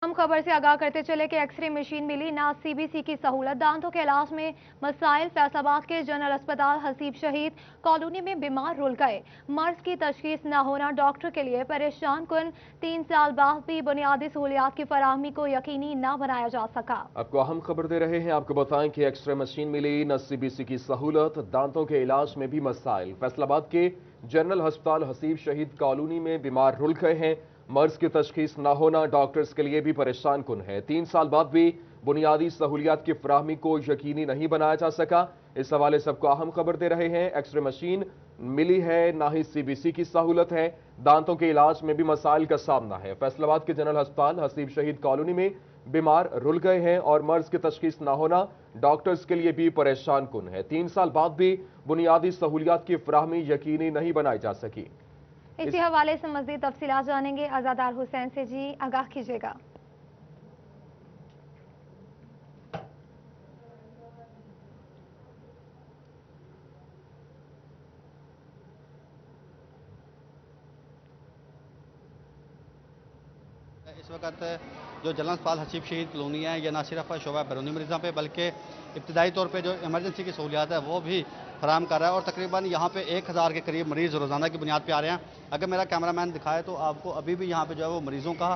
हम खबर से आगाह करते चले कि एक्सरे मशीन मिली ना सीबीसी की सहूलत, दांतों के इलाज में मसाइल, फैसलाबाद के जनरल अस्पताल हसीब शहीद कॉलोनी में बीमार रुल गए, मर्ज की तशखीस न होना डॉक्टर के लिए परेशान कुन, 3 साल बाद भी बुनियादी सहूलियात की फराहमी को यकीनी न बनाया जा सका। आपको अहम खबर दे रहे हैं। आपको बताएं कि एक्सरे मशीन मिली न सीबीसी की सहूलत, दांतों के इलाज में भी मसाइल, फैसलाबाद के जनरल अस्पताल हसीब शहीद कॉलोनी में बीमार रुल गए हैं, मर्ज की तशखीस न होना डॉक्टर्स के लिए भी परेशान कुन है, 3 साल बाद भी बुनियादी सहूलियात की फराहमी को यकीनी नहीं बनाया जा सका। इस हवाले से आपको अहम खबर दे रहे हैं। एक्सरे मशीन मिली है, ना ही सीबीसी की सहूलत है, दांतों के इलाज में भी मसाइल का सामना है। फैसलाबाद के जनरल अस्पताल हसीब शहीद कॉलोनी में बीमार रुल गए हैं और मर्ज की तशखीस न होना डॉक्टर्स के लिए भी परेशान कुन है, 3 साल बाद भी बुनियादी सहूलियात की फराहमी यकीनी नहीं बनाई जा सकी। इसी हवाले से मज़ीद तफसीलात जानेंगे आज़ादार हुसैन से। जी आगाह कीजिएगा। इस वक्त जो जनरल अस्पताल हसीब शहीद कॉलोनी है, यह ना सिर्फ शोबा बैरूनी मरीजों पे बल्कि इब्तदाई तौर पे जो इमरजेंसी की सहूलियात है वो भी फराहम कर रहा है और तकरीबन यहाँ पे 1000 के करीब मरीज़ रोज़ाना की बुनियाद पे आ रहे हैं। अगर मेरा कैमरामैन दिखाए तो आपको अभी भी यहाँ पे जो है वो मरीज़ों का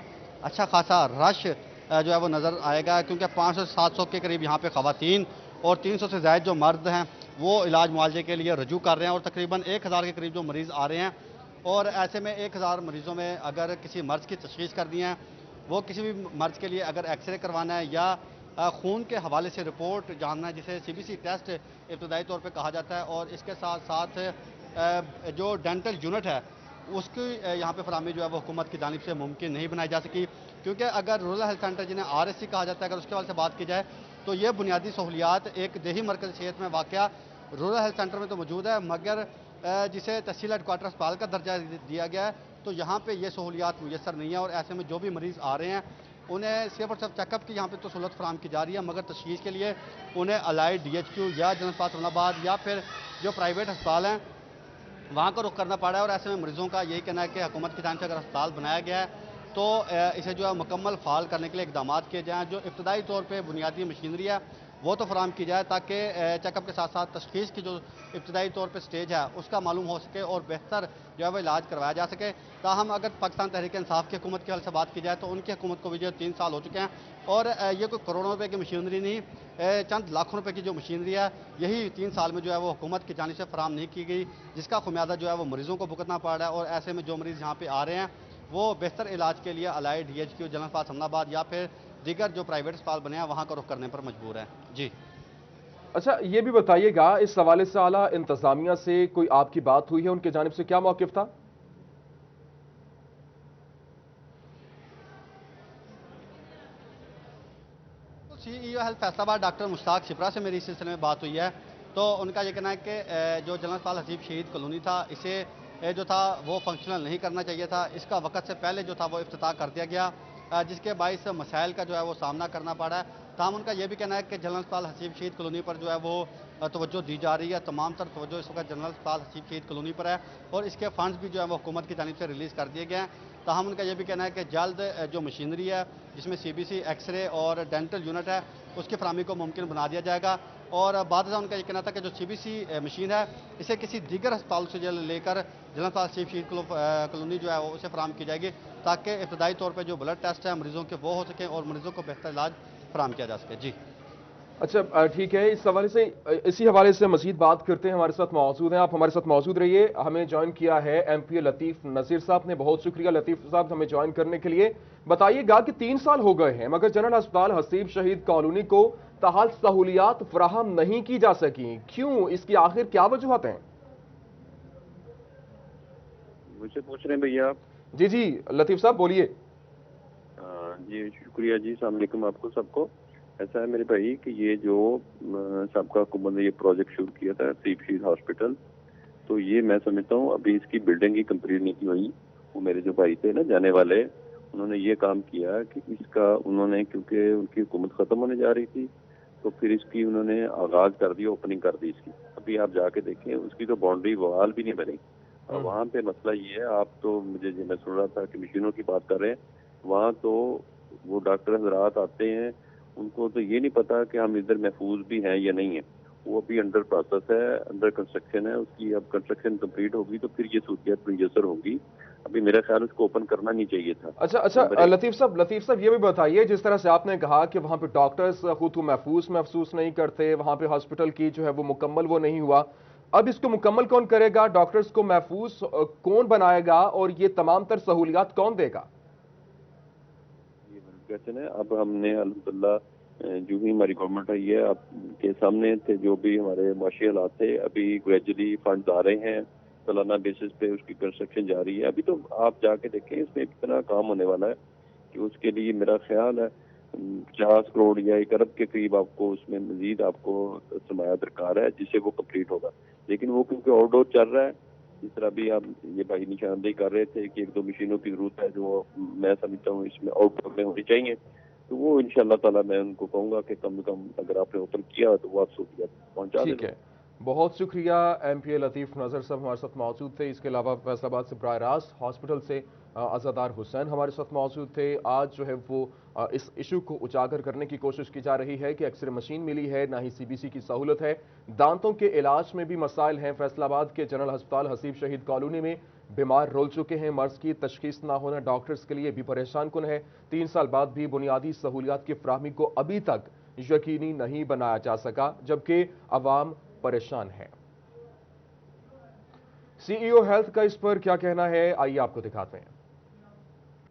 अच्छा खासा रश जो है वो नज़र आएगा, क्योंकि 500 से 700 के करीब यहाँ पे ख़वातीन और 300 से ज़ायद जो मर्द हैं वो इलाज मुआवजे के लिए रजू कर रहे हैं और तकरीबन 1000 के करीब जो मरीज़ आ रहे हैं। और ऐसे में 1000 मरीज़ों में अगर किसी मर्ज़ की तशख़ीस कर दी है, वो किसी भी मर्ज़ के लिए अगर एक्सरे करवाना है या खून के हवाले से रिपोर्ट जानना है, जिसे सीबीसी टेस्ट इब्तदाई तौर पे कहा जाता है, और इसके साथ साथ जो डेंटल यूनिट है उसकी यहाँ पे फराहमी जो है वो हुकूमत की जानिब से मुमकिन नहीं बनाई जा सकी, क्योंकि अगर रूरल हेल्थ सेंटर जिन्हें आरएससी कहा जाता है, अगर उसके हवाले से बात की जाए तो ये बुनियादी सहूलियात एक देही मरकज़ सेहत में वाक़या रूरल हेल्थ सेंटर में तो मौजूद है, मगर जिसे तहसील हेडक्वार्टर अस्पताल का दर्जा दिया गया है तो यहाँ पे ये सहूलियात मुयसर नहीं है। और ऐसे में जो भी मरीज़ आ रहे हैं उन्हें सिर्फ और सिर्फ चेकअप की यहाँ पे तो सहूलत फराहम की जा रही है, मगर तशख़ीस के लिए उन्हें अलाइड DHQ या जनरल अस्पताल इस्लामाबाद या फिर जो प्राइवेट अस्पताल हैं वहाँ का रुख करना पड़ा है। और ऐसे में मरीज़ों का यही कहना है कि हुकूमत की जानिब से अगर अस्पताल बनाया गया है तो इसे जो है मुकम्मल फ़ाल करने के लिए इक़दाम किए जाएँ। जो इब्तदाई तौर पर बुनियादी मशीनरी है वो तो फराहम की जाए, ताकि चेकअप के साथ साथ तशख़ीस की जो इब्तदाई तौर पर स्टेज है उसका मालूम हो सके और बेहतर जो है वो इलाज करवाया जा सके। ताहम अगर पाकिस्तान तहरीक इंसाफ की हुकूमत के हल से बात की जाए तो उनकी हुकूमत को भी जो 3 साल हो चुके हैं और ये कोई करोड़ों रुपए की मशीनरी नहीं, चंद लाखों रुपए की जो मशीनरी है यही 3 साल में जो है वो हुकूमत की जानिब से फराहम नहीं की गई, जिसका खुमियादा जो है वो मरीज़ों को भुगतना पड़ रहा है। और ऐसे में जो मरीज़ यहाँ पे आ रहे हैं वो बेहतर इलाज के लिए अलाइड DHQ जनरल अस्पताल इस्लामाबाद या फिर दीगर जो प्राइवेट अस्पताल बने हैं वहाँ का रुख करने पर मजबूर है। जी अच्छा, ये भी बताइएगा, इस हवाले से आला इंतजामिया से कोई आपकी बात हुई है? उनकी जानिब से क्या मौक़िफ़ था? CEO health Faisalabad doctor Mushtaq Shipra से मेरी इस सिलसिले में बात हुई है, तो उनका ये कहना है कि जो जनरल अस्पताल हसीब शहीद कॉलोनी था इसे जो था वो फंक्शनल नहीं करना चाहिए था, इसका वक्त से पहले जो था वो इफ्तिताह कर दिया गया, जिसके बाइस मसाइल का जो है वो सामना करना पड़ा है। ताहम उनका ये भी कहना है कि जनरल अस्पताल हसीब शहीद कॉलोनी पर जो है वो तवज्जो दी जा रही है, तमाम तर तवज्जो इस वक्त जनरल अस्पताल हसीब शहीद कॉलोनी पर है और इसके फंड्स भी जो है वो हुकूमत की जानिब से रिलीज़ कर दिए गए हैं। ताहम उनका ये भी कहना है कि जल्द जो मशीनरी है जिसमें CBC एक्सरे और डेंटल यूनिट है उसकी फराहमी को मुमकिन बना दिया जाएगा। और बाद उनका ये कहना था कि जो CBC मशीन है इसे किसी दीगर अस्पताल से जो लेकर जनरल अस्पताल हसीब शहीद कॉलोनी जो है वो उसे फराहम की जाएगी, ताकि इब्तदाई तौर पर जो ब्लड टेस्ट है मरीज़ों के वो हो सके और मरीज़ों को बेहतर इलाज फराहम किया जा सके। जी अच्छा, ठीक है। इसी हवाले से मजीद बात करते हैं। हमारे साथ मौजूद हैं, आप हमारे साथ मौजूद रहिए। हमें ज्वाइन किया है MP लतीफ़ नज़ीर साहब ने। बहुत शुक्रिया लतीफ़ साहब हमें ज्वाइन करने के लिए। बताइएगा कि 3 साल हो गए हैं मगर जनरल अस्पताल हसीब शहीद कॉलोनी को ताहाल सहूलियात फराहम नहीं की जा सकी, क्यों? इसकी आखिर क्या वजूहत हैं? मुझसे पूछ रहे हैं भैया आप? जी जी लतीफ़ साहब बोलिए। जी शुक्रिया जी, अस्सलाम वालेकुम आपको सबको। ऐसा है मेरे भाई कि ये जो सबका हुकूमत ने ये प्रोजेक्ट शुरू किया था हसीब शहीद हॉस्पिटल, तो ये मैं समझता हूँ अभी इसकी बिल्डिंग ही कंप्लीट नहीं की हुई। वो मेरे जो भाई थे ना जाने वाले, उन्होंने ये काम किया कि इसका उन्होंने, क्योंकि उनकी हुकूमत ख़त्म होने जा रही थी तो फिर इसकी उन्होंने आगाज़ कर दिया, ओपनिंग कर दी इसकी। अभी आप जाके देखें उसकी तो बाउंड्री वॉल भी नहीं बनी। और वहाँ पे मसला ये है, आप तो मुझे मैं सुन रहा था कि मशीनों की बात कर रहे हैं, वहाँ तो وہ ڈاکٹر حضرات آتے ہیں ان کو تو یہ نہیں پتا کہ ہم ادھر محفوظ بھی ہیں یا نہیں ہیں. وہ ابھی انڈر پروسیس ہے, انڈر کنسٹرکشن ہے, اس کی اب کنسٹرکشن کمپلیٹ ہوگی تو پھر یہ سہولیات میسر ہوگی. ابھی میرا خیال اس کو اوپن کرنا نہیں چاہیے تھا. اچھا لطیف صاحب یہ بھی بتائیے, جس طرح سے آپ نے کہا کہ وہاں پہ ڈاکٹرز خود کو محسوس نہیں کرتے, وہاں پہ ہاسپٹل کی جو ہے وہ مکمل وہ نہیں ہوا, اب اس کو مکمل کون کرے گا, ڈاکٹرز کو محفوظ کون بنائے گا, اور یہ تمام تر سہولیات کون دے گا؟ یہ کہتے ہیں اب ہم نے الحمدللہ جو ہی ہماری گورنمنٹ آئی ہے آپ کے سامنے تھے, جو بھی ہمارے معاشی حالات تھے, ابھی گریجولی فنڈز آ رہے ہیں, سالانہ بیسس پہ اس کی کنسٹرکشن جاری ہے. ابھی تو آپ جا کے دیکھیں اس میں اتنا کام ہونے والا ہے کہ اس کے لیے میرا خیال ہے 50 کروڑ یا 1 ارب کے قریب آپ کو اس میں مزید آپ کو سرمایہ درکار ہے جس سے وہ کمپلیٹ ہوگا. لیکن وہ کیونکہ آؤٹ ڈور چل رہا ہے, جس طرح بھی آپ یہ بھائی نشاندہی کر رہے تھے کہ 1-2 مشینوں کی ضرورت ہے جو میں سمجھتا ہوں اس میں آؤٹ ڈور میں ہونی چاہیے, تو وہ انشاءاللہ تعالی میں ان کو کہوں گا کہ کم سے کم اگر آپ نے اوپن کیا تو وہ آپ سہولیات پہنچا دیں. ٹھیک ہے, بہت شکریہ. ایم پی اے لطیف نظر صاحب ہمارے ساتھ موجود تھے. اس کے علاوہ فیصل آباد سے براہ راست ہاسپٹل سے عزادار حسین ہمارے ساتھ موجود تھے. آج جو ہے وہ اس ایشو کو اجاگر کرنے کی کوشش کی جا رہی ہے کہ ایکس رے مشین ملی ہے, نہ ہی سی بی سی کی سہولت ہے, دانتوں کے علاج میں بھی مسائل ہیں. فیصل آباد کے جنرل ہسپتال حسیب شہید کالونی میں بیمار رول چکے ہیں. مرض کی تشخیص نہ ہونا ڈاکٹرز کے لیے بھی پریشان کن ہے. 3 سال بعد بھی بنیادی سہولیات کی فراہمی کو ابھی تک یقینی نہیں بنایا جا سکا, جبکہ عوام پریشان ہے. سی ای او ہیلتھ کا اس پر کیا کہنا ہے, آئیے آپ کو دکھاتے ہیں.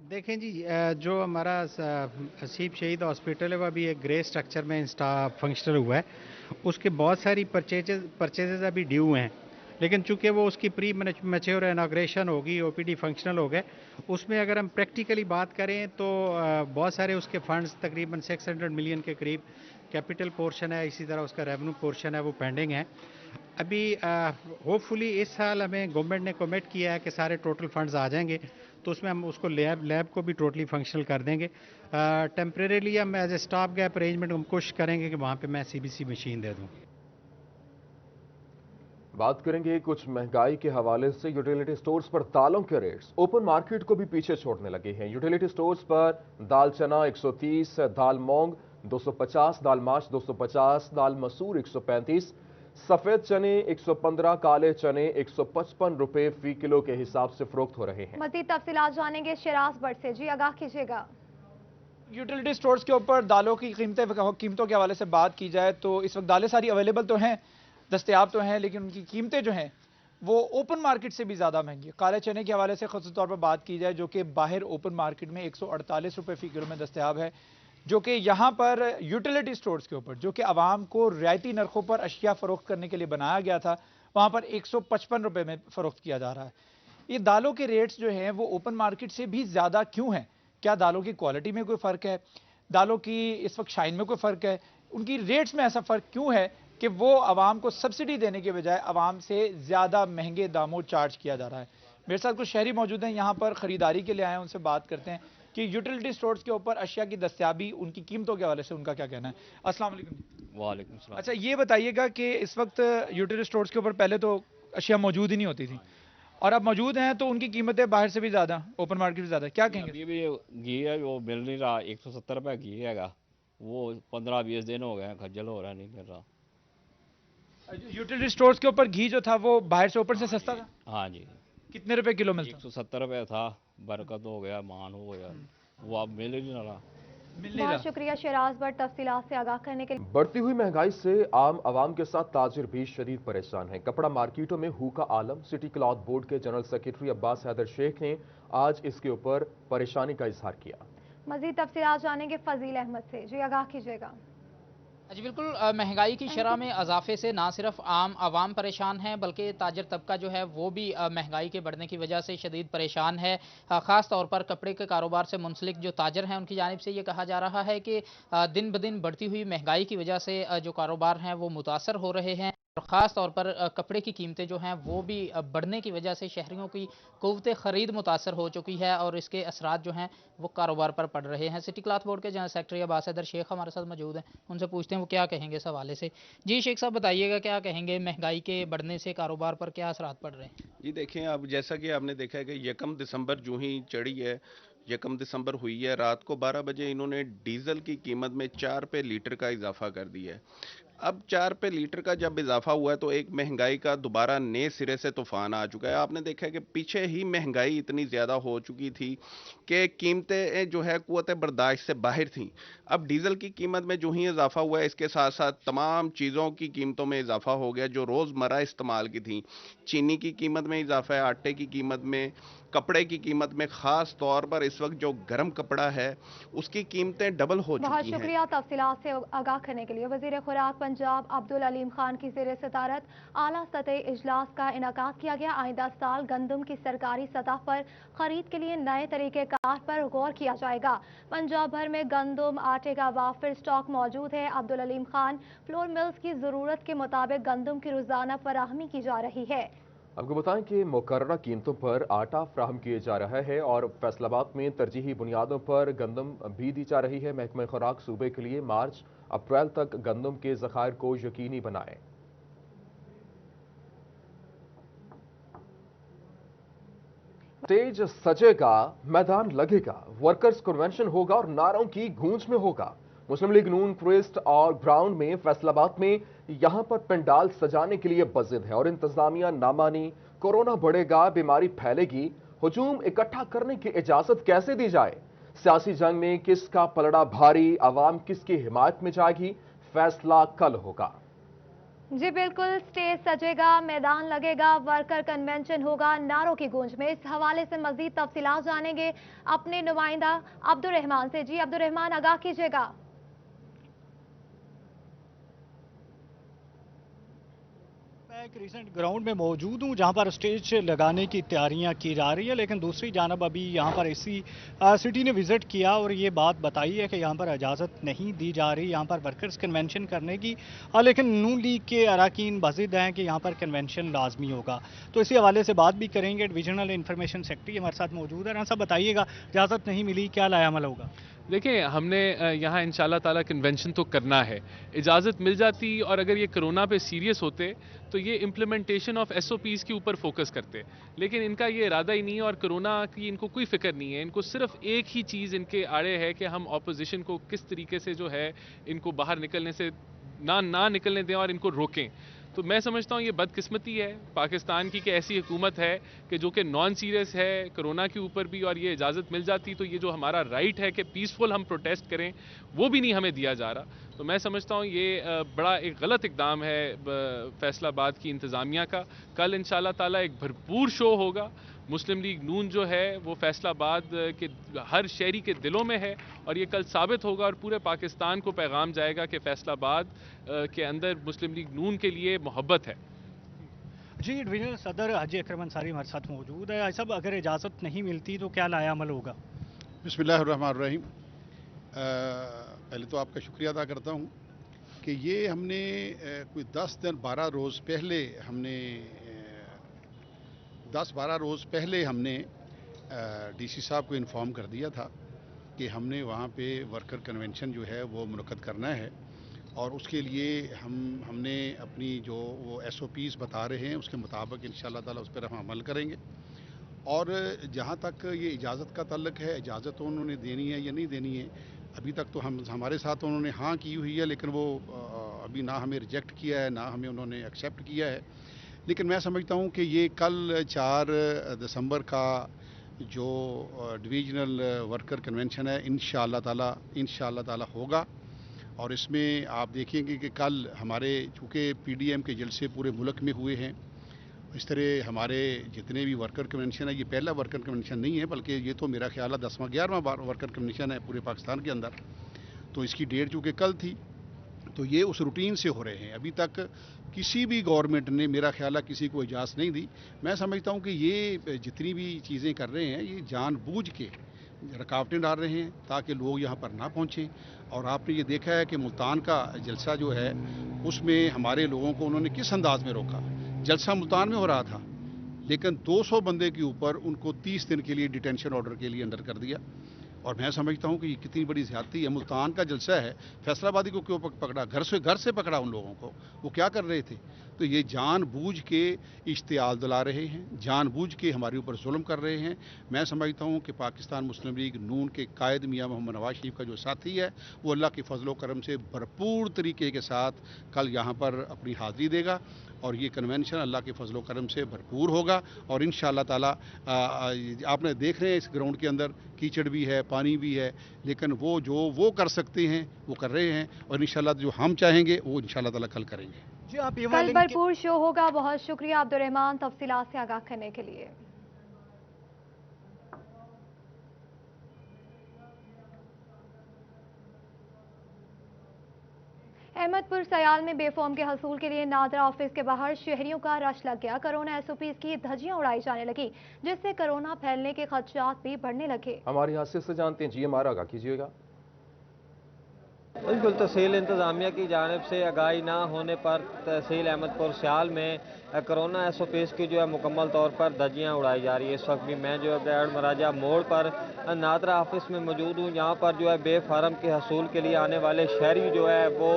دیکھیں جی, جو ہمارا حسیب شہید ہاسپٹل ہے وہ ابھی ایک گرے سٹرکچر میں فنکشنل ہوا ہے. اس کے بہت ساری پرچیزز ابھی ڈیو ہیں, لیکن چونکہ وہ اس کی پری میچور اناگریشن ہوگی, او پی ڈی فنکشنل ہو گئے, اس میں اگر ہم پریکٹیکلی بات کریں تو بہت سارے اس کے فنڈز تقریباً 600 ملین کے قریب کیپٹل پورشن ہے, اسی طرح اس کا ریونیو پورشن ہے وہ پینڈنگ ہے. ابھی ہوپ فلی اس سال ہمیں گورنمنٹ نے کمٹ کیا ہے کہ سارے ٹوٹل فنڈز آ جائیں گے, تو اس میں ہم اس کو لیب کو بھی ٹوٹلی فنکشنل کر دیں گے. ٹیمپریریلی ہم as a stop gap arrangement ہم کوشش کریں گے کہ وہاں پہ میں سی بی سی مشین دے دوں. بات کریں گے کچھ مہنگائی کے حوالے سے. یوٹیلیٹی سٹورز پر دالوں کے ریٹس اوپن مارکیٹ کو بھی پیچھے چھوڑنے لگے ہیں. یوٹیلیٹی سٹورز پر دال چنا 130, دال مونگ 250, دال ماش 250, دال مسور 135, سفید چنے 115, کالے چنے 155 روپے فی کلو کے حساب سے فروخت ہو رہے ہیں. مزید تفصیلات جانیں گے شراز بٹ سے. جی آگاہ کیجیے گا. یوٹیلیٹی سٹورز کے اوپر دالوں کی قیمتوں کے حوالے سے بات کی جائے تو اس وقت دالیں ساری اویلیبل تو ہیں, دستیاب تو ہیں, لیکن ان کی قیمتیں جو ہیں وہ اوپن مارکیٹ سے بھی زیادہ مہنگی ہے. کالے چنے کے حوالے سے خصوصی طور پر بات کی جائے جو کہ باہر اوپن مارکیٹ میں 148 روپے فی کلو میں دستیاب ہے, جو کہ یہاں پر یوٹیلیٹی سٹورز کے اوپر جو کہ عوام کو رعایتی نرخوں پر اشیاء فروخت کرنے کے لیے بنایا گیا تھا, وہاں پر 155 روپے میں فروخت کیا جا رہا ہے. یہ دالوں کے ریٹس جو ہیں وہ اوپن مارکیٹ سے بھی زیادہ کیوں ہیں؟ کیا دالوں کی کوالٹی میں کوئی فرق ہے؟ دالوں کی اس وقت شائن میں کوئی فرق ہے؟ ان کی ریٹس میں ایسا فرق کیوں ہے کہ وہ عوام کو سبسڈی دینے کے بجائے عوام سے زیادہ مہنگے داموں چارج کیا جا رہا ہے؟ میرے ساتھ کچھ شہری موجود ہیں یہاں پر, خریداری کے لیے آئے ہیں, ان سے بات کرتے ہیں کہ یوٹیلیٹی سٹورز کے اوپر اشیاء کی دستیابی, ان کی قیمتوں کے حوالے سے ان کا کیا کہنا ہے. السلام علیکم. وعلیکم السلام. اچھا یہ بتائیے گا کہ اس وقت یوٹیلیٹی سٹورز کے اوپر پہلے تو اشیاء موجود ہی نہیں ہوتی تھیں اور اب موجود ہیں تو ان کی قیمتیں باہر سے بھی زیادہ, اوپن مارکیٹ سے زیادہ, کیا کہیں گے؟ ابھی بھی گھی ہے وہ مل نہیں رہا, 170 روپے گھی ہے گا, وہ 15-20 دن ہو گئے ہیں, کھجل ہو رہا نہیں مل رہا. یوٹیلیٹی سٹورز کے اوپر گھی جو تھا وہ باہر سے اوپن سے سستا تھا؟ ہاں جی. کتنے روپے کلو ملتا؟ 170 روپے تھا, برکت ہو گیا, مان ہو گیا, وہ اب مل ہی نہیں رہا. بہت شکریہ شراز بٹ تفصیلات سے آگاہ کرنے کے لیے. بڑھتی ہوئی مہنگائی سے عام عوام کے ساتھ تاجر بھی شدید پریشان ہیں. کپڑا مارکیٹوں میں ہو کا عالم. سٹی کلاتھ بورڈ کے جنرل سیکرٹری عباس حیدر شیخ نے آج اس کے اوپر پریشانی کا اظہار کیا. مزید تفصیلات جانیں گے فضیل احمد سے. جی آگاہ کیجیے گا. جی بالکل, مہنگائی کی شرح میں اضافے سے نہ صرف عام عوام پریشان ہیں بلکہ تاجر طبقہ جو ہے وہ بھی مہنگائی کے بڑھنے کی وجہ سے شدید پریشان ہے. خاص طور پر کپڑے کے کاروبار سے منسلک جو تاجر ہیں ان کی جانب سے یہ کہا جا رہا ہے کہ دن بدن بڑھتی ہوئی مہنگائی کی وجہ سے جو کاروبار ہیں وہ متاثر ہو رہے ہیں, اور خاص طور پر کپڑے کی قیمتیں جو ہیں وہ بھی بڑھنے کی وجہ سے شہریوں کی قوت خرید متاثر ہو چکی ہے اور اس کے اثرات جو ہیں وہ کاروبار پر پڑ رہے ہیں. سٹی کلاتھ بورڈ کے جنرل سیکرٹری عباس حیدر شیخ ہمارے ساتھ موجود ہیں, ان سے پوچھتے ہیں وہ کیا کہیں گے اس حوالے سے. جی شیخ صاحب بتائیے گا, کیا کہیں گے مہنگائی کے بڑھنے سے کاروبار پر کیا اثرات پڑ رہے ہیں؟ جی دیکھیں, اب جیسا کہ آپ نے دیکھا ہے کہ 1 دسمبر جو ہی چڑھی ہے 1 दिसंबर हुई है, रात को 12 बजे इन्होंने डीजल की कीमत में 4 रुपये लीटर का इजाफा कर दिया है। अब 4 रुपये लीटर का जब इजाफा हुआ है तो एक महंगाई का दोबारा नए सिरे से तूफान आ चुका है। आपने देखा है कि पीछे ही महंगाई इतनी ज़्यादा हो चुकी थी कि कीमतें जो है कुव्वत बर्दाश्त से बाहर थीं। अब डीजल की कीमत में जो ही इजाफा हुआ है, इसके साथ साथ तमाम चीज़ों की कीमतों में इजाफा हो गया जो रोज़मर्रा इस्तेमाल की थी। चीनी की कीमत में इजाफा है, आटे की कीमत में, कपड़े की कीमत में, ख़ास तौर पर इस वक्त जो गर्म कपड़ा है उसकी कीमतें डबल हो बहुत चुकी हैं। शुक्रिया तफसीलात से आगाह करने के लिए। वज़ीर खुराक पंजाब अब्दुल अलीम खान की ज़ेर सदारत आला सतह इजलास का इनेकाद किया गया। आइंदा साल गंदम की सरकारी सतह पर खरीद के लिए नए तरीक़ेकार पर गौर किया जाएगा। पंजाब भर में गंदम आटे का वाफिर स्टॉक मौजूद है। अब्दुल अलीम खान फ्लोर मिल्स की ज़रूरत के मुताबिक गंदम की रोज़ाना फराहमी की जा रही है। आपको बताएं कि मुकर्ररा कीमतों पर आटा फ्राहम किया जा रहा है और फैसलाबाद में तरजीही बुनियादों पर गंदम भी दी जा रही है। महकमा खुराक सूबे के लिए मार्च अप्रैल तक गंदम के ज़खायर को यकीनी बनाए। स्टेज सजेगा, मैदान लगेगा, वर्कर्स कन्वेंशन होगा और नारों की गूंज में होगा। मुस्लिम लीग नून क्रेस्ट और ग्राउंड में फैसलाबाद में यहां पर पंडाल सजाने के लिए बजिद है और इंतजामिया ना मानी। कोरोना बढ़ेगा, बीमारी फैलेगी, हुजूम इकट्ठा करने की इजाजत कैसे दी जाए? सियासी जंग में किसका पलड़ा भारी, आवाम किसकी हिमायत में जाएगी? फैसला कल होगा। जी बिल्कुल, स्टेज सजेगा, मैदान लगेगा, वर्कर कन्वेंशन होगा, नारों की गूंज में। इस हवाले से मजीद तफसीलात जानेंगे अपने नुमाइंदा अब्दुल रहमान से। जी अब्दुल रहमान, आगाह कीजिएगा। मैं एक रिसेंट ग्राउंड में मौजूद हूं जहां पर स्टेज लगाने की तैयारियां की जा रही है, लेकिन दूसरी जानब अभी यहां पर इसी सिटी ने विजिट किया और ये बात बताई है कि यहां पर इजाज़त नहीं दी जा रही यहां पर वर्कर्स कन्वेंशन करने की, लेकिन नून लीग के अरकान बजिद हैं कि यहां पर कन्वेंशन लाजमी होगा। तो इसी हवाले से बात भी करेंगे। डिविजनल इंफॉर्मेशन सेक्रेटरी हमारे साथ मौजूद है। राना साहब, बताइएगा, इजाज़त नहीं मिली, क्या लाया अमल होगा? देखिए, हमने यहाँ इंशाल्लाह ताला कन्वेंशन तो करना है। इजाज़त मिल जाती और अगर ये कोरोना पे सीरियस होते तो ये इम्प्लीमेंटेशन ऑफ SOPs के ऊपर फोकस करते, लेकिन इनका ये इरादा ही नहीं है और कोरोना की इनको कोई फिक्र नहीं है। इनको सिर्फ एक ही चीज़ इनके आड़े है कि हम ऑपोजिशन को किस तरीके से जो है इनको बाहर निकलने से ना निकलने दें और इनको रोकें। तो मैं समझता हूँ ये बदकिस्मती है पाकिस्तान की कि ऐसी हुकूमत है कि जो कि नॉन सीरियस है कोरोना के ऊपर भी, और ये इजाज़त मिल जाती तो ये जो हमारा राइट है कि पीसफुल हम प्रोटेस्ट करें वो भी नहीं हमें दिया जा रहा। तो मैं समझता हूँ ये बड़ा एक गलत इकदाम है फैसलाबाद की इंतज़ामिया का। कल इंशाल्लाह ताला एक भरपूर शो होगा। मुस्लिम लीग नून जो है वो फैसलाबाद के हर शहरी के दिलों में है और ये कल साबित होगा और पूरे पाकिस्तान को पैगाम जाएगा कि फैसलाबाद के अंदर मुस्लिम लीग नून के लिए मोहब्बत है। जी, डिवीजनल सदर हाजी अकरम अंसारी हमारे साथ मौजूद है। सब अगर इजाज़त नहीं मिलती तो क्या लाया अमल होगा? बिस्मिल्लाहिर्रहमानिर्रहीम। पहले तो आपका शुक्रिया अदा करता हूँ कि ये हमने कोई 10 दिन 12 रोज़ पहले हमने 10-12 रोज़ पहले हमने DC साहब को इन्फॉर्म कर दिया था कि हमने वहाँ पे वर्कर कन्वेंशन जो है वो मुनक्कद करना है और उसके लिए हमने अपनी जो वो SOPs बता रहे हैं उसके मुताबिक इंशाअल्लाह ताला उस पर हम अमल करेंगे। और जहाँ तक ये इजाज़त का ताल्लुक है, इजाज़त उन्होंने देनी है या नहीं देनी है, अभी तक तो हमारे साथ उन्होंने हाँ की हुई है, लेकिन वो अभी ना हमें रिजेक्ट किया है ना हमें उन्होंने एक्सेप्ट किया है। लेकिन मैं समझता हूँ कि ये कल 4 दिसंबर का जो डिवीजनल वर्कर कन्वेंशन है इंशाअल्लाह ताला होगा। और इसमें आप देखेंगे कि कल हमारे चूँकि PDM के जलसे पूरे मुल्क में हुए हैं, इस तरह हमारे जितने भी वर्कर कन्वेंशन है, ये पहला वर्कर कन्वेंशन नहीं है बल्कि ये तो मेरा ख्याल है 10वां 11वां वर्कर कन्वेंशन है पूरे पाकिस्तान के अंदर। तो इसकी डेट चूँकि कल थी तो ये उस रूटीन से हो रहे हैं। अभी तक किसी भी गवर्नमेंट ने मेरा ख्याल है किसी को इजाज़त नहीं दी। मैं समझता हूँ कि ये जितनी भी चीज़ें कर रहे हैं ये जानबूझ के रुकावटें डाल रहे हैं ताकि लोग यहाँ पर ना पहुँचें। और आपने ये देखा है कि मुल्तान का जलसा जो है उसमें हमारे लोगों को उन्होंने किस अंदाज में रोका। जलसा मुल्तान में हो रहा था लेकिन 200 बंदे के ऊपर उनको 30 दिन के लिए डिटेंशन ऑर्डर के लिए अंडर कर दिया और मैं समझता हूं कि ये कितनी बड़ी ज़्यादती है। मुल्तान का जलसा है, फैसलाबादी को क्यों पकड़ा, घर से पकड़ा उन लोगों को, वो क्या कर रहे थे? तो ये जानबूझ के इश्तियाल दिला रहे हैं, जानबूझ के हमारे ऊपर जुल्म कर रहे हैं। मैं समझता हूं कि पाकिस्तान मुस्लिम लीग नून के कायद मियां मोहम्मद नवाज शरीफ का जो साथी है, वो अल्लाह के फजलो करम से भरपूर तरीके के साथ कल यहाँ पर अपनी हाज़िरी देगा और ये कन्वेंशन अल्लाह के फजलो करम से भरपूर होगा। और इंशाअल्लाह ताला आपने देख रहे हैं इस ग्राउंड के अंदर कीचड़ भी है, पानी भी है, लेकिन वो कर सकते हैं वो कर रहे हैं, और इंशाअल्लाह जो हम चाहेंगे वो इंशाअल्लाह ताला कल करेंगे। जी, आप ये कल भरपूर शो होगा। बहुत शुक्रिया अब्दुर्रहमान तफसीलात से आगाह करने के लिए। अहमदपुर सयाल में बेफॉर्म के हसूल के लिए नादरा ऑफिस के बाहर शहरियों का रश लग गया। कोरोना एसओपीज की धज्जियां उड़ाई जाने लगी, जिससे कोरोना फैलने के खदशात भी बढ़ने लगे। हमारी हासिल से जानते हैं, जी हमारा आगाह कीजिएगा। बिल्कुल, तहसील इंतज़ामिया की जानिब से आगाही ना होने पर तहसील अहमदपुर सयाल में कोरोना एसओपीज़ की जो है मुकम्मल तौर पर धज्जियां उड़ाई जा रही है। इस वक्त भी मैं जो है गैर मराजा मोड़ पर नादरा ऑफिस में मौजूद हूँ। यहाँ पर जो है बेफार्म के हसूल के लिए आने वाले शहरी जो है वो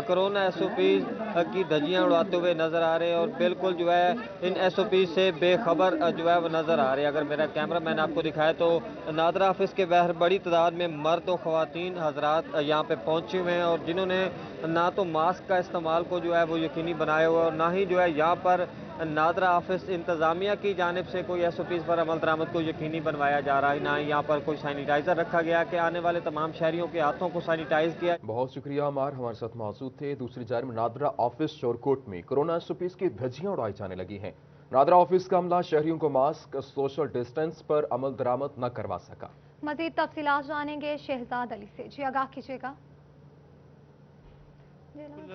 कोरोना एसओपीज़ की धज्जियां उड़ाते हुए नज़र आ रहे हैं और बिल्कुल जो है इन एसओपीज़ से बेखबर जो है वो नज़र आ रहे हैं। अगर मेरा कैमरा मैन आपको दिखाए तो नादरा ऑफिस के बाहर बड़ी तादाद में मर्द और ख़वातीन हजरात यहाँ पे पहुँचे हुए हैं और जिन्होंने ना तो मास्क का इस्तेमाल को जो है वो यकीनी बनाया हुआ और ना ही जो है यहाँ पर नादरा ऑफिस इंतज़ामिया की जानिब से कोई एसओपीज़ पर अमल दरामद को यकीनी बनवाया जा रहा है, ना ही यहाँ पर कोई सैनिटाइज़र रखा गया कि आने वाले तमाम शहरियों के हाथों को सैनिटाइज किया। बहुत शुक्रिया अमार, हमारे साथ मौजूद थे। दूसरी जानिब नादरा ऑफिस शोरकोट में कोरोना एसओपीज़ की धज्जियां उड़ाई जाने लगी हैं। नादरा ऑफिस का अमला शहरियों को मास्क, सोशल डिस्टेंस पर अमल दरामद न करवा सका। मजीद तफसीलात जानेंगे शहजाद अली से, जी आगाह कीजिएगा।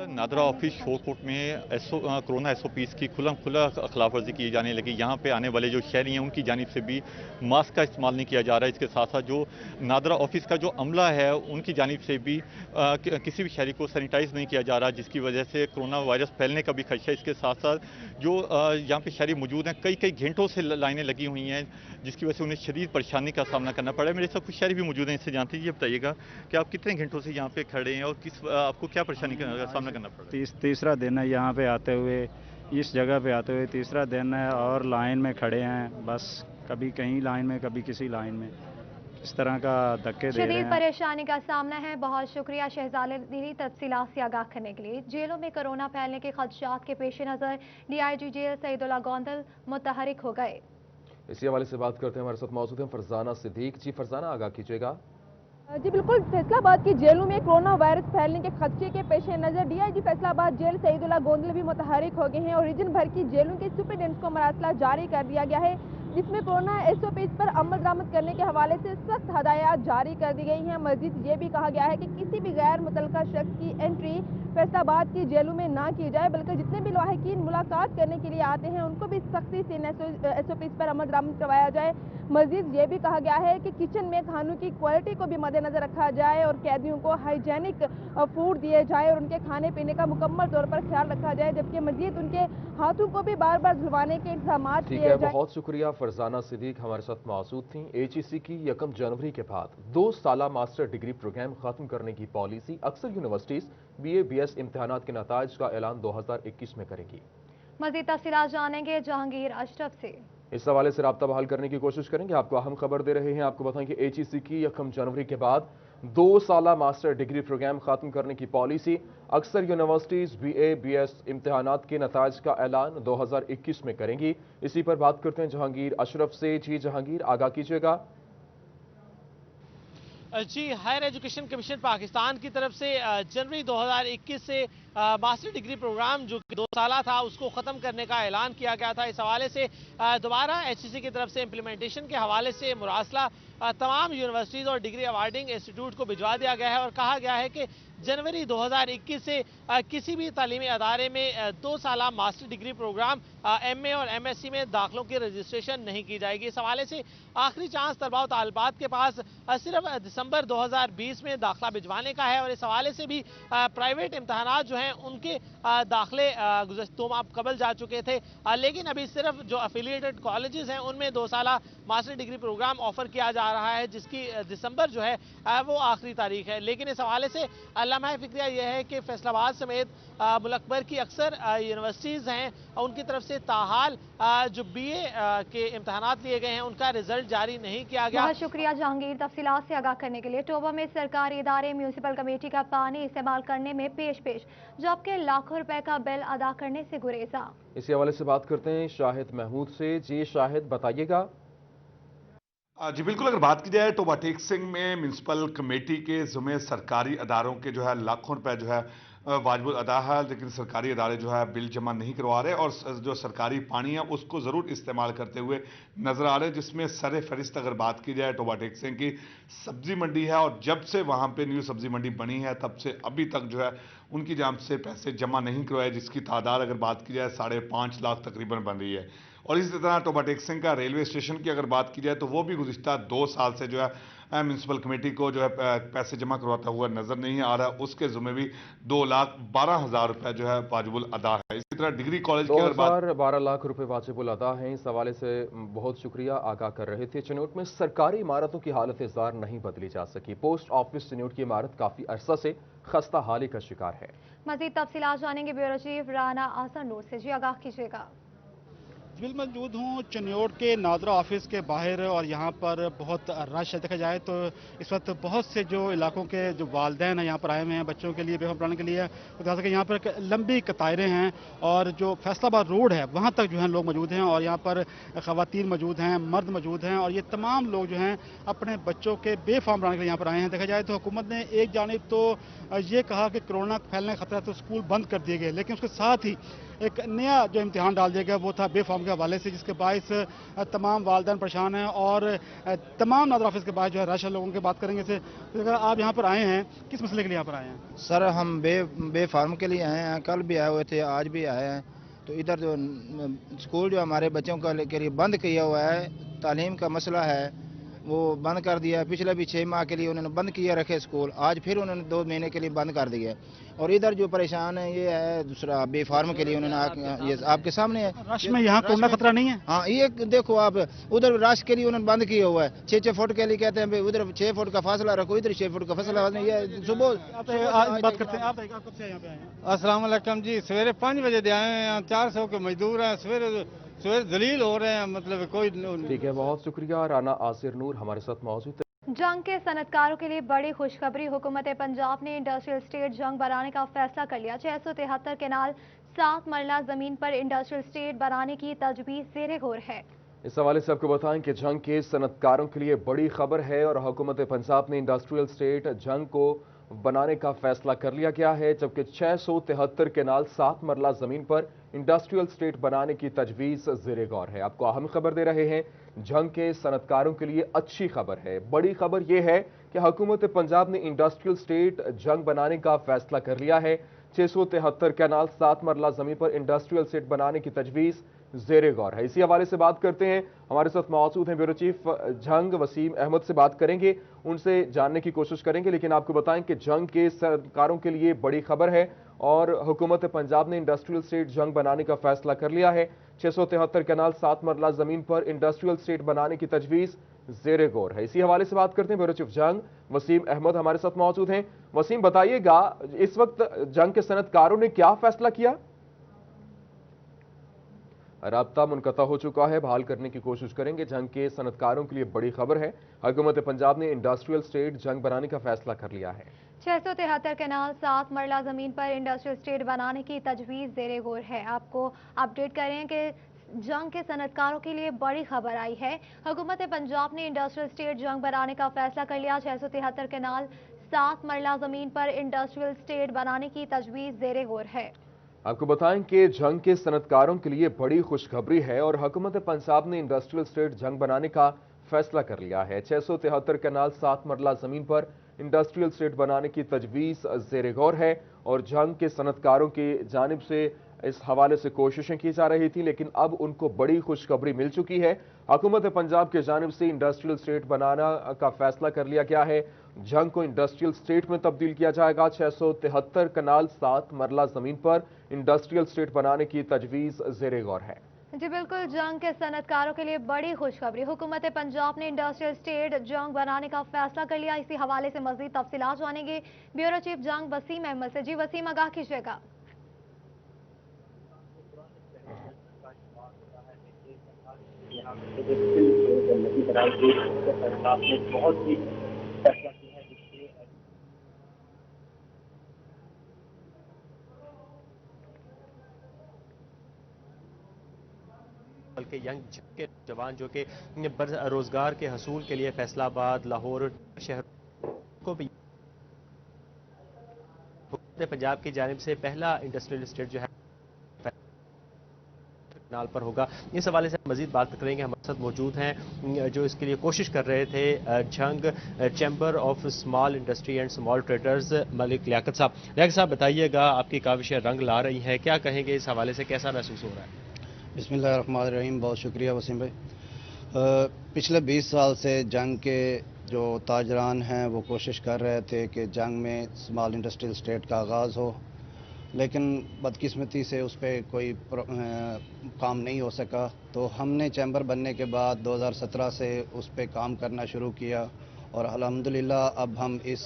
नादरा ऑफिस शोरकोट में कोरोना एसओपीज़ की खुला खिलाफ वर्जी की जाने लगी। यहाँ पे आने वाले जो शहरी हैं उनकी जानिब से भी मास्क का इस्तेमाल नहीं किया जा रहा है। इसके साथ साथ जो नादरा ऑफिस का जो अमला है उनकी जानिब से भी किसी भी शहरी को सैनिटाइज नहीं किया जा रहा, जिसकी वजह से कोरोना वायरस फैलने का भी खदशा है। इसके साथ साथ जो यहाँ पे शहरी मौजूद हैं, कई घंटों से लाइनें लगी हुई हैं, जिसकी वजह से उन्हें शदीद परेशानी का सामना करना पड़ा है। मेरे साथ कुछ शहरी भी मौजूद हैं, इससे जानते हैं। ये बताइएगा कि आप कितने घंटों से यहाँ पे खड़े हैं और आपको क्या परेशानी का सामना करना पड़ रहा है? तीसरा दिन है यहाँ पे आते हुए, इस जगह पे आते हुए तीसरा दिन है और लाइन में खड़े हैं। बस कभी कहीं लाइन में कभी किसी लाइन में, इस तरह का धक्के दे रहे हैं। शदीद परेशानी का सामना है। बहुत शुक्रिया शहजाद अली तफसीलात से आगाह करने के लिए। जेलों में कोरोना फैलने के खदशात के पेश नज़र डीआईजी जेल सईदुल्लाह गोंदल मुतहरिक हो गए। इसी हवाले से बात करते हैं, हमारे साथ मौजूद हैं फरजाना सिद्दीक। जी फरजाना, आगाह कीजिएगा। जी बिल्कुल, फैसलाबाद की जेलों में कोरोना वायरस फैलने के खदशे के पेश नज़र डीआईजी फैसलाबाद जेल सईदुल्लाह गोंदल भी मुतहरिक हो गए हैं और रीजन भर की जेलों के सुपरिटेंडेंट्स को मरासला जारी कर दिया गया है, जिसमें कोरोना एसओपीज़ पर अमल दरामद करने के हवाले से सख्त हदायत जारी कर दी गई हैं। मजीद ये भी कहा गया है कि किसी भी गैर मुतल्लका शख्स की एंट्री फैसलाबाद की जेलों में ना की जाए, बल्कि जितने भी लाहिकीन मुलाकात करने के लिए आते हैं उनको भी सख्ती से एसओपीज़ पर अमल दरामद करवाया जाए। मजीद ये भी कहा गया है कि किचन में खानों की क्वालिटी को भी मद्देनजर रखा जाए और कैदियों को हाइजेनिक फूड दिए जाए और उनके खाने पीने का मुकम्मल तौर पर ख्याल रखा जाए, जबकि मजीद उनके हाथों को भी बार बार धुलवाने के इंतजाम किए जाए। बहुत शुक्रिया फरजाना सिद्दीक हमारे साथ मौजूद थी। एचईसी की 1 जनवरी के बाद 2 साला मास्टर डिग्री प्रोग्राम खत्म करने की पॉलिसी अक्सर यूनिवर्सिटीज बीए बीएस इम्तिहानात के नताइज का ऐलान 2021 में करेगी। मजीद तफसीलात जानेंगे जहांगीर अशरफ से। इस हवाले से राब्ता बहाल करने की कोशिश करेंगे। आपको अहम खबर दे रहे हैं। आपको बताएं कि एचईसी की 1 जनवरी के बाद 2 साला मास्टर डिग्री प्रोग्राम खत्म करने की पॉलिसी अक्सर यूनिवर्सिटीज बीए बीएस इम्तिहानात के नताइज का ऐलान 2021 में करेंगी। इसी पर बात करते हैं जहांगीर अशरफ से। जी जहांगीर, आगाह कीजिएगा। जी, हायर एजुकेशन कमीशन पाकिस्तान की तरफ से जनवरी 2021 से मास्टर डिग्री प्रोग्राम जो 2 साला था उसको ख़त्म करने का ऐलान किया गया था। इस हवाले से दोबारा एचईसी की तरफ से इम्प्लीमेंटेशन के हवाले से मुरासला तमाम यूनिवर्सिटीज़ और डिग्री अवार्डिंग इंस्टीट्यूट को भिजवा दिया गया है और कहा गया है कि जनवरी 2021 से किसी भी तालीमी अदारे में 2 साला मास्टर डिग्री प्रोग्राम एमए और एमएससी में दाखिलों की रजिस्ट्रेशन नहीं की जाएगी। इस हवाले से आखिरी चांस तलबा और तालिबात के पास सिर्फ दिसंबर 2020 में दाखिला भिजवाने का है और इस हवाले से भी प्राइवेट इम्तहानात जो हैं उनके दाखिले दो माह कबल जा चुके थे, लेकिन अभी सिर्फ जो एफिलिएटेड कॉलेजेस हैं उनमें 2 साला मास्टर डिग्री प्रोग्राम ऑफर किया जा रहा है, जिसकी दिसंबर जो है वो आखिरी तारीख है। लेकिन इस हवाले से लम्हा फिक्रिया यह है कि फैसलाबाद समेत मुल्क भर की अक्सर यूनिवर्सिटीज़ हैं, उनकी तरफ से ताहाल जो BA के इम्तहानात लिए गए हैं उनका रिजल्ट जारी नहीं किया गया। बहुत शुक्रिया जहांगीर, तफसीलात से आगाह करने के लिए। टोबा में सरकारी इदारे म्यूनिसिपल कमेटी का पानी इस्तेमाल करने में पेश जबकि लाखों रुपए का बिल अदा करने से गुरेजा। इसी हवाले से बात करते हैं शाहिद महमूद से। जी शाहिद, बताइएगा। जी बिल्कुल, अगर बात की जाए टोबा टेक सिंह में म्यूनसिपल कमेटी के ज़िम्मे सरकारी अदारों के जो है लाखों रुपए जो है वाजिब अदा है, लेकिन सरकारी अदारे जो है बिल जमा नहीं करवा रहे और जो सरकारी पानी है उसको ज़रूर इस्तेमाल करते हुए नज़र आ रहे हैं। जिसमें सर फहरिस्त अगर बात की जाए टोबा टेक सिंह की सब्जी मंडी है, और जब से वहाँ पे न्यू सब्जी मंडी बनी है तब से अभी तक जो है उनकी जानिब से पैसे जमा नहीं करवाए, जिसकी तादाद अगर बात की जाए 5.5 लाख तकरीबन बन रही है। और इसी तरह टोबा टेक सिंह का रेलवे स्टेशन की अगर बात की जाए तो वो भी गुज़िश्ता 2 साल से जो है म्यूनसिपल कमेटी को जो है पैसे जमा करवाता हुआ नजर नहीं आ रहा। उसके ज़िम्मे भी 2,12,000 रुपए जो है वाजिबुल अदा है। इसी तरह डिग्री कॉलेज की अगर बात 12 लाख रुपए वाजिबुल अदा हैं। इस हवाले से बहुत शुक्रिया, आगाह कर रहे थे। चनोट में सरकारी इमारतों की हालत जार नहीं बदली जा सकी। पोस्ट ऑफिस चनोट की इमारत काफी अरसा से खस्ता हाली का शिकार है। मजीद तफसीलात जानेंगे ब्यूरो चीफ राना आसन नूर से। जी आगाह कीजिएगा। बिल मौजूद हूँ चन्योट के नादरा ऑफिस के बाहर, और यहाँ पर बहुत रश देखा जाए तो इस वक्त बहुत से जो इलाकों के जो वालदैन हैं यहाँ पर आए हुए हैं बच्चों के लिए बेहद पढ़ाने के लिए। तो जैसा कि यहाँ पर लंबी कतारें हैं और जो फैसलाबाद रोड है वहाँ तक जो है लोग मौजूद हैं, और यहाँ पर ख़वातीन मौजूद हैं, मर्द मौजूद हैं, और ये तमाम लोग जो हैं अपने बच्चों के बेफाम पढ़ाने के लिए यहाँ पर आए हैं। देखा जाए तो हुकूमत ने एक जानिब तो ये कहा कि कोरोना फैलने का खतरा है तो स्कूल बंद कर दिए गए, लेकिन उसके साथ ही एक नया जो इम्तिहान डाल दिया गया वो था बेफाम के हवाले से, जिसके बायस तमाम वालिदैन परेशान हैं और तमाम नादरा ऑफिस के बाद जो है रश लोगों की बात करेंगे से। तो आप यहाँ पर आए हैं, किस मसले के लिए यहाँ पर आए हैं? सर हम बेफार्म के लिए आए हैं, कल भी आए हुए थे, आज भी आए हैं। तो इधर जो स्कूल जो हमारे बच्चों के लिए बंद किया हुआ है, तालीम का मसला है वो बंद कर दिया है। पिछले भी 6 माह के लिए उन्होंने बंद किया रखे स्कूल, आज फिर उन्होंने 2 महीने के लिए बंद कर दिया। और इधर जो परेशान है ये है दूसरा बेफार्म के लिए उन्होंने ये आपके सामने है। रश में यहाँ कोरोना खतरा नहीं है? हाँ, ये देखो आप, उधर रश के लिए उन्होंने बंद किया हुआ है। 6-6 फुट के लिए कहते हैं उधर 6 फुट का फासला रखो, इधर 6 फुट का फासला नहीं। ये सुबह बात करते हैं। आप कब से यहाँ पे आए हैं? अस्सलाम वालेकुम जी, सवेरे 5 बजे दे आए हैं। 400 के मजदूर हैं, सवेरे दलील हो रहे हैं, मतलब कोई। ठीक है, बहुत शुक्रिया। राना आसिर नूर हमारे साथ मौजूद है। जंग के सनतकारों के लिए बड़ी खुशखबरी, हुकूमत पंजाब ने इंडस्ट्रियल स्टेट जंग बनाने का फैसला कर लिया। 673 केनाल 7 मरला जमीन पर इंडस्ट्रियल स्टेट बनाने की तजवीज़ ज़ेरे गौर है। इस हवाले से आपको बताएं कि जंग के सनतकारों के लिए बड़ी खबर है और हुकूमत पंजाब ने इंडस्ट्रियल स्टेट जंग को बनाने का फैसला कर लिया गया है, जबकि 673 केनाल 7 मरला जमीन पर इंडस्ट्रियल स्टेट बनाने की तजवीज़ ज़ेरे गौर है। आपको अहम खबर दे रहे हैं, जंग के सनतकारों के लिए अच्छी खबर है। बड़ी खबर यह है कि हुकूमत पंजाब ने इंडस्ट्रियल स्टेट जंग बनाने का फैसला कर लिया है। 673 केनाल 7 मरला जमीन पर इंडस्ट्रियल स्टेट बनाने की तजवीज़ ज़ेरे गौर है। इसी हवाले से बात करते हैं, हमारे साथ मौजूद हैं ब्यूरो चीफ जंग वसीम अहमद से बात करेंगे, उनसे जानने की कोशिश करेंगे। लेकिन आपको बताएं कि जंग के सरकारों के लिए बड़ी खबर है और हुकूमत पंजाब ने इंडस्ट्रियल स्टेट जंग बनाने का फैसला कर लिया है। 673 केनाल 7 मरला जमीन पर इंडस्ट्रियल स्टेट बनाने की तजवीज़ ज़ेरे गौर है। इसी हवाले से बात करते हैं, ब्यूरो चीफ जंग वसीम अहमद हमारे साथ मौजूद हैं। वसीम, बताइएगा इस वक्त जंग के सनतकारों ने क्या फैसला किया? राब्ता मुनक़ता हो चुका है, बहाल करने की कोशिश करेंगे। जंग के सनतकारों के लिए बड़ी खबर है, हुकूमत पंजाब ने इंडस्ट्रियल स्टेट जंग बनाने का फैसला कर लिया है। 673 केनाल 7 मरला जमीन पर इंडस्ट्रियल स्टेट बनाने की तजवीज़ ज़ेरे गौर है। आपको अपडेट करें कि जंग के सनतकारों के लिए बड़ी खबर आई है। हुकूमत पंजाब ने इंडस्ट्रियल स्टेट जंग बनाने का फैसला कर लिया। 673 केनाल 7 मरला जमीन पर इंडस्ट्रियल स्टेट बनाने की तजवीज़ ज़ेरे गौर है। आपको बताएं कि जंग के सनतकारों के लिए बड़ी खुशखबरी है और हुकूमत पंजाब ने इंडस्ट्रियल स्टेट जंग बनाने का फैसला कर लिया है। 673 केनाल 7 मरला जमीन पर इंडस्ट्रियल स्टेट बनाने की तजवीज़ ज़ेरे गौर है और जंग के सनतकारों की जानिब से इस हवाले से कोशिशें की जा रही थी, लेकिन अब उनको बड़ी खुशखबरी मिल चुकी है। हुकूमत पंजाब की जानिब से इंडस्ट्रियल स्टेट बनाना का फैसला कर लिया गया है। जंग को इंडस्ट्रियल स्टेट में तब्दील किया जाएगा। 673 कनाल 7 मरला जमीन पर इंडस्ट्रियल स्टेट बनाने की तजवीज ज़ेरे गौर है। जी बिल्कुल, जंग के सनतकारों के लिए बड़ी खुशखबरी। हुकूमत पंजाब ने इंडस्ट्रियल स्टेट जंग बनाने का फैसला कर लिया। इसी हवाले से मजीद तफसीलात जानेंगे ब्यूरो चीफ जंग वसीम अहमद से। जी वसीम, आगाह कीजिएगा। बहुत ही बल्कि यंग के जवान जो कि रोजगार के हसूल के लिए फैसलाबाद, लाहौर शहर को भी पंजाब की जानिब से पहला इंडस्ट्रियल स्टेट जो है नाल पर होगा। इस हवाले से मजीद बात करेंगे। हमारे साथ मौजूद हैं जो इसके लिए कोशिश कर रहे थे Jhang chamber of small industry and small traders, Malik Liaquat साहब। लियाकत साहब, बताइएगा, आपकी काविशें रंग ला रही हैं, क्या कहेंगे इस हवाले से, कैसा महसूस हो रहा है? बिस्मिल्लाहिर्रहमानिर्रहीम, बहुत शुक्रिया वसीम भाई। पिछले 20 साल से जंग के जो ताजरान हैं वो कोशिश कर रहे थे कि जंग में स्मॉल इंडस्ट्रियल स्टेट का आगाज़ हो, लेकिन बदकिस्मती से उस पर कोई काम नहीं हो सका। तो हमने चैम्बर बनने के बाद 2017 से उस पर काम करना शुरू किया और अल्हम्दुलिल्लाह अब हम इस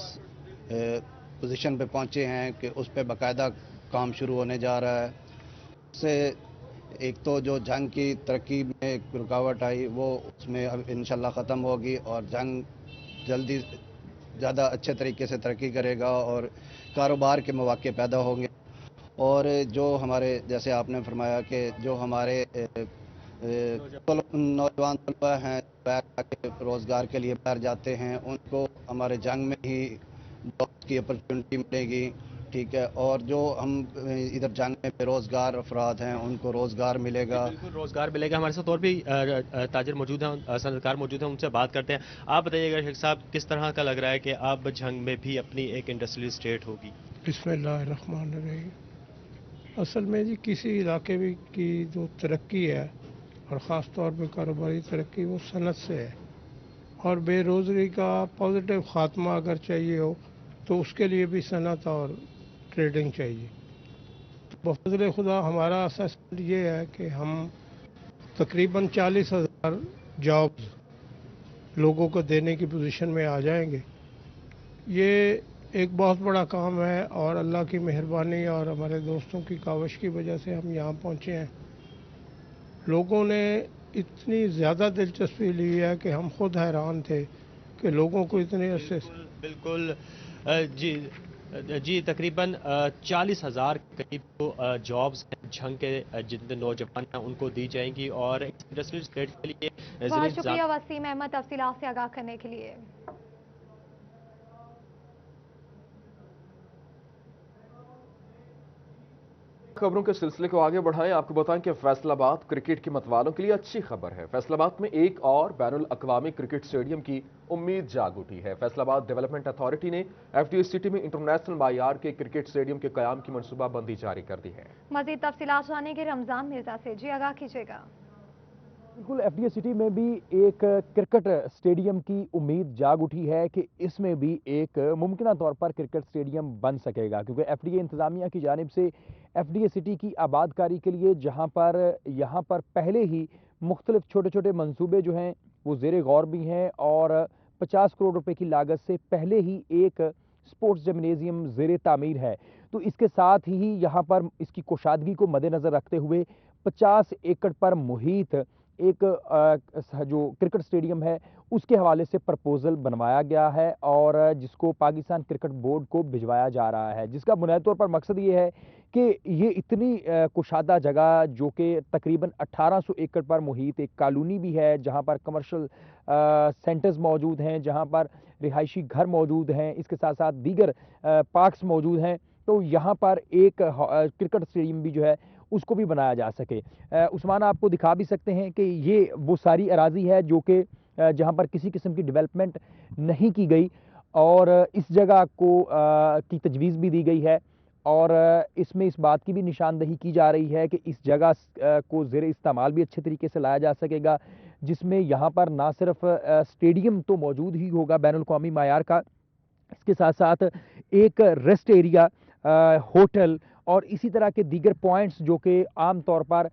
पोजीशन पे पहुँचे हैं कि उस पर बाकायदा काम शुरू होने जा रहा है। उससे एक तो जो जंग की तरक्की में एक रुकावट आई वो उसमें अब इंशाल्लाह ख़त्म होगी और जंग जल्दी ज़्यादा अच्छे तरीके से तरक्की करेगा और कारोबार के मौके पैदा होंगे। और जो हमारे, जैसे आपने फरमाया कि जो हमारे नौजवान तलबा हैं रोज़गार के लिए बाहर जाते हैं, उनको हमारे जंग में ही जॉब की अपॉर्चुनिटी मिलेगी, ठीक है। और जो हम इधर जंग में बेरोज़गार अफराद हैं उनको रोज़गार मिलेगा, बिल्कुल रोज़गार मिलेगा। हमारे साथ और भी ताजिर मौजूद हैं, सनतकार मौजूद हैं, उनसे बात करते हैं। आप बताइएगा शेख साहब, किस तरह का लग रहा है कि अब जंग में भी अपनी एक इंडस्ट्रियल स्टेट होगी? बिस्मिल्लाहिर्रहमानिर्रहीम। असल में जी किसी इलाके की जो तरक्की है और ख़ास तौर पर कारोबारी तरक्की वो सनत से है, और बेरोज़गारी का पॉजिटिव ख़ात्मा अगर चाहिए हो तो उसके लिए भी सनत और ट्रेडिंग चाहिए। बफज़ल खुदा हमारा असेसमेंट ये है कि हम तकरीबन 40,000 जॉब्स लोगों को देने की पोजीशन में आ जाएंगे। ये एक बहुत बड़ा काम है और अल्लाह की मेहरबानी और हमारे दोस्तों की काविश की वजह से हम यहाँ पहुँचे हैं। लोगों ने इतनी ज़्यादा दिलचस्पी ली है कि हम खुद हैरान थे कि लोगों को इतने अरसे बिल्कुल जी तकरीबन 40,000 करीब जॉब्स जंग के जितने नौजवान हैं उनको दी जाएंगी और इंडस्ट्रियल स्टेट के लिए बहुत शुक्रिया वसीम अहमद तफसीलात से आगाह करने के लिए। खबरों के सिलसिले को आगे बढ़ाएं। आपको बताएं कि फैसलाबाद क्रिकेट के मतवालों के लिए अच्छी खबर है। फैसलाबाद में एक और बैनुल अक़वामी क्रिकेट स्टेडियम की उम्मीद जाग उठी है। फैसलाबाद डेवलपमेंट अथॉरिटी ने FTA सिटी में इंटरनेशनल मायार के क्रिकेट स्टेडियम के क़याम की मनसूबाबंदी जारी कर दी है। मजीद तफसीलात जानेंगे रमजान मिर्जा से। जी आगाह कीजिएगा। बिल्कुल, FTA सिटी में भी एक क्रिकेट स्टेडियम की उम्मीद जाग उठी है कि इसमें भी एक मुमकिन तौर पर क्रिकेट स्टेडियम बन सकेगा, क्योंकि FTA इंतज़ामिया की जानिब से FTA सिटी की आबादकारी के लिए यहाँ पर पहले ही मुख्तलिफ छोटे छोटे मंसूबे जो हैं वो ज़ेरे गौर भी हैं और 50 करोड़ रुपए की लागत से पहले ही एक स्पोर्ट्स जिम्नेजियम ज़ेरे तामीर है। तो इसके साथ ही यहाँ पर इसकी कुशादगी को मद्देनज़र रखते हुए 50 एकड़ पर मुहित एक जो क्रिकेट स्टेडियम है उसके हवाले से प्रपोजल बनवाया गया है और जिसको पाकिस्तान क्रिकेट बोर्ड को भिजवाया जा रहा है, जिसका बुनियादी तौर पर मकसद ये है कि ये इतनी कुशादा जगह जो कि तकरीबन 1800 एकड़ पर मुहित एक कॉलोनी भी है, जहां पर कमर्शियल सेंटर्स मौजूद हैं, जहां पर रिहायशी घर मौजूद हैं, इसके साथ साथ दीगर पार्क्स मौजूद हैं। तो यहाँ पर एक क्रिकेट स्टेडियम भी जो है उसको भी बनाया जा सके। उस्मान आपको दिखा भी सकते हैं कि ये वो सारी अराजी है जो कि जहाँ पर किसी किस्म की डेवलपमेंट नहीं की गई और इस जगह को की तजवीज़ भी दी गई है और इसमें इस बात की भी निशानदही की जा रही है कि इस जगह को ज़ेरे इस्तेमाल भी अच्छे तरीके से लाया जा सकेगा, जिसमें यहाँ पर ना सिर्फ स्टेडियम तो मौजूद ही होगा बैनुल अक़वामी मायार का, इसके साथ साथ एक रेस्ट एरिया, होटल और इसी तरह के दीगर पॉइंट्स जो कि आम तौर पर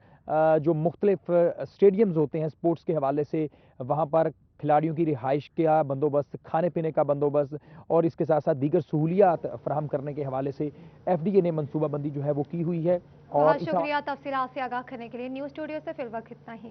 जो मुख्तलिफ स्टेडियम्स होते हैं स्पोर्ट्स के हवाले से, वहाँ पर खिलाड़ियों की रिहाइश का बंदोबस्त, खाने पीने का बंदोबस्त और इसके साथ साथ दीगर सहूलियात फराहम करने के हवाले से FDA ने मनसूबाबंदी जो है वो की हुई है। और बहुत शुक्रिया तफसीलात से आगाह करने के लिए। न्यूज़ स्टूडियो से फिल वक्त इतना ही।